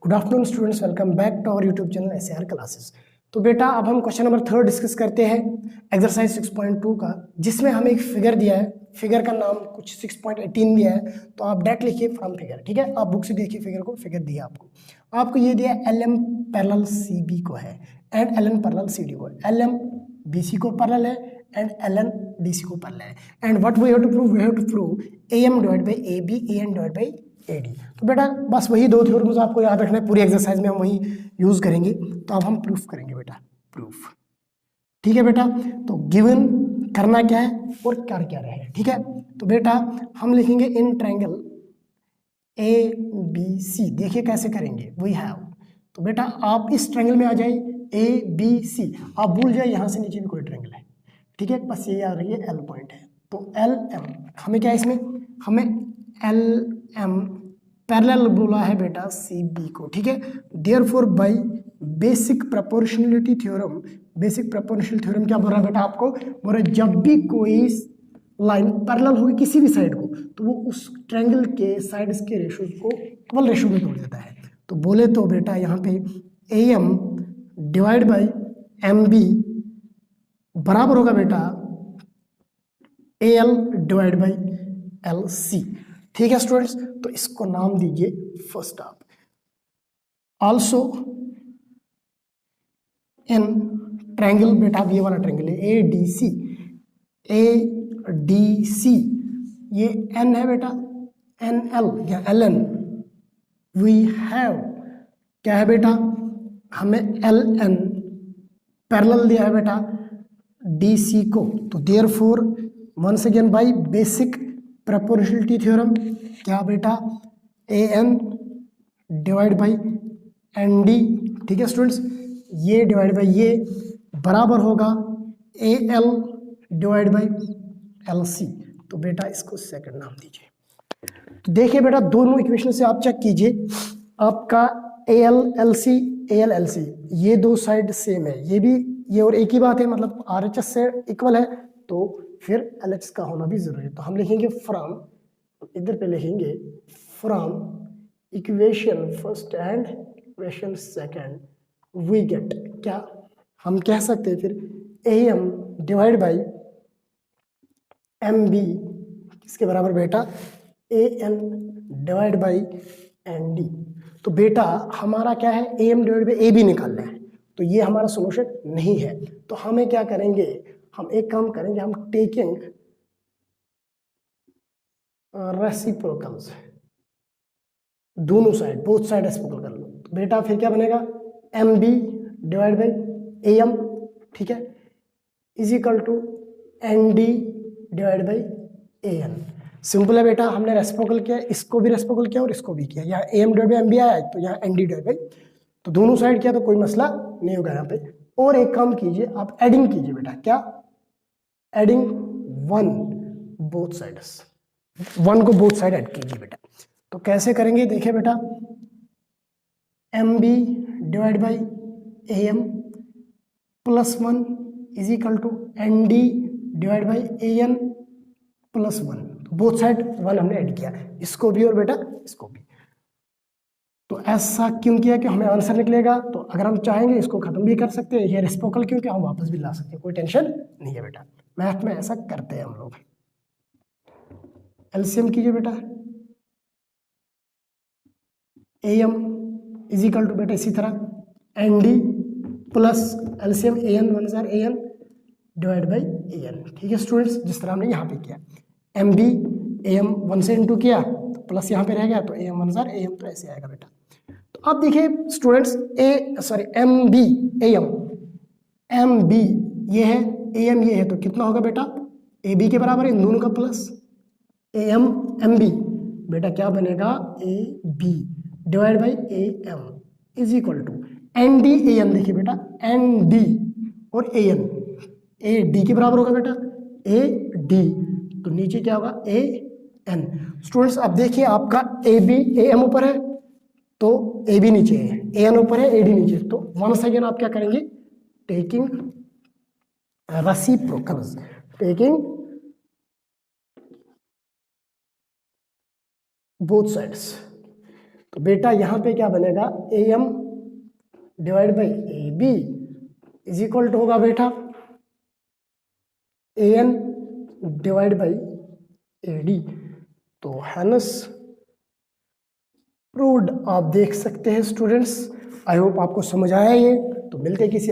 Good afternoon students, welcome back to our YouTube channel SAR classes. तो बेटा अब हम क्वेश्चन नंबर 3 डिस्कस करते हैं एक्सरसाइज 6.2 का, जिसमें हमें एक फिगर दिया है। फिगर का नाम कुछ 6.18 दिया है, तो आप डायरेक्ट लिखिए फ्रॉम फिगर। ठीक है, आप बुक से देखिए फिगर को। फिगर दिया आपको ये दिया L M parallel C B को है and L N parallel C D को। एल एम बी सी को पैरेलल है and L N D C को पैरेलल है। And what we have to prove, we have to prove A M divide by A B, A N divide by A D. तो बेटा बस वही दो theorems आपको याद रखना है, पूरी एक्सरसाइज में हम वही यूज करेंगे। तो अब हम प्रूफ करेंगे बेटा, प्रूफ। ठीक है बेटा, तो गिवन करना क्या है और कर क्या रहे हैं। ठीक है, तो बेटा हम लिखेंगे in triangle A B C. देखिए कैसे करेंगे, वी हैव। तो बेटा आप इस ट्रायंगल में आ जाइए, ए बी सी। आप भूल जाए यहाँ से नीचे भी कोई ट्रायंगल है। ठीक है, बस ये याद रखिए एल पॉइंट है। तो एल एम हमें क्या है, इसमें हमें एल एम पैरेलल बोला है बेटा सी बी को। ठीक है, therefore by basic proportionality theorem, basic proportional theorem क्या बोल रहा है बेटा आपको, बोल रहा है जब भी कोई लाइन पैरेलल होगी किसी भी साइड को, तो वो उस ट्रायंगल के साइड्स के रेशोज को इक्वल रेशो में तोड़ देता है। तो बोले तो बेटा यहाँ पे A M divide by M B बराबर होगा बेटा A L divide by L C. ठीक है स्टूडेंट्स, तो इसको नाम दीजिए फर्स्ट आप। ऑल्सो इन ट्रायंगल, बेटा ये वाला ट्रायंगल है A D C, A D C, ये एन है बेटा, एन एल या एल एन। वी हैव क्या है बेटा, हमें एल एन पैरेलल दिया है बेटा डी सी को। तो therefore once again by basic proportionality theorem क्या बेटा, A N divide by N D. ठीक है स्टूडेंट्स, ये डिवाइड बाई ये बराबर होगा A L divide by L C. तो बेटा इसको सेकंड नाम दीजिए। तो देखिए बेटा दोनों इक्वेशन से आप चेक कीजिए, आपका A L L C, A L L C, ये दो साइड सेम है, ये भी ये और एक ही बात है, मतलब आर एच एस से इक्वल है, तो फिर एल एच का होना भी जरूरी है। तो हम लिखेंगे फ्रॉम, इधर पे लिखेंगे from equation first and equation second we get क्या, हम कह सकते हैं फिर A M divide by M B किसके बराबर बेटा, A N divide by N D. तो बेटा हमारा क्या है, A M divide by A B निकालना है, तो ये हमारा सोल्यूशन नहीं है। तो हमें क्या करेंगे, हम एक काम करेंगे, हम टेकिंग रेसिप्रोकल्स, दोनों साइड बोथ साइड रेसिप्रोकल कर लो। तो बेटा फिर क्या बनेगा, M B divide by A M, ठीक है, is equal to N D divide by A N. Simple है बेटा, हमने रेसिप्रोकल किया, इसको भी रेसिप्रोकल किया और इसको भी किया। यहाँ A M divide by M B आया तो यहाँ एन डी डिवाइड बाई, तो दोनों साइड किया तो कोई मसला नहीं होगा यहाँ पे। और एक काम कीजिए, आप एडिंग कीजिए बेटा, क्या adding one both sides, one को बोथ साइड ऐड कीजिए बेटा। तो कैसे करेंगे देखिए बेटा, M B divide by A M plus one is equal to N D divide by A N plus one. तो बोथ साइड वन हमने ऐड किया, इसको भी और बेटा इसको भी। तो ऐसा क्यों किया कि हमें आंसर निकलेगा, तो अगर हम चाहेंगे इसको खत्म भी कर सकते हैं, ये रेसिप्रोकल क्योंकि हम वापस भी ला सकते हैं, कोई टेंशन नहीं है बेटा। मैथ में ऐसा करते हैं हम लोग। एलसीएम कीजिए बेटा, A M is equal to बेटा इसी तरह N D plus LCM A N, 1 A N divide by A N. ठीक है स्टूडेंट्स, जिस तरह हमने यहाँ पे किया, एम बी ए एम 1 से इनटू किया तो प्लस यहाँ पे रह गया, तो ए एम 1 ए एम, तो ऐसे आएगा बेटा। तो अब देखिए students, M B A M B ये है, ए एम ये है, तो कितना होगा बेटा, ए बी के बराबर है, इन दोनों का plus A M M B, बेटा क्या बनेगा, A B divide by A M is equal to N D A N. देखिए बेटा एन डी और ए एन, ए डी के बराबर होगा बेटा ए डी, तो नीचे क्या होगा ए एन। स्टूडेंट्स अब देखिए आपका ए बी ए एम ऊपर है तो ए बी नीचे है, ए एन ऊपर है ए डी नीचे, तो वंस अगेन आप क्या करेंगे, taking reciprocals, taking both sides. तो बेटा यहाँ पे क्या बनेगा, A M divide by A B is equal to होगा बेटा A N divide by A D. तो हैनस प्रूव्ड आप देख सकते हैं स्टूडेंट्स। आई होप आपको समझ आया ये। तो मिलते हैं किसी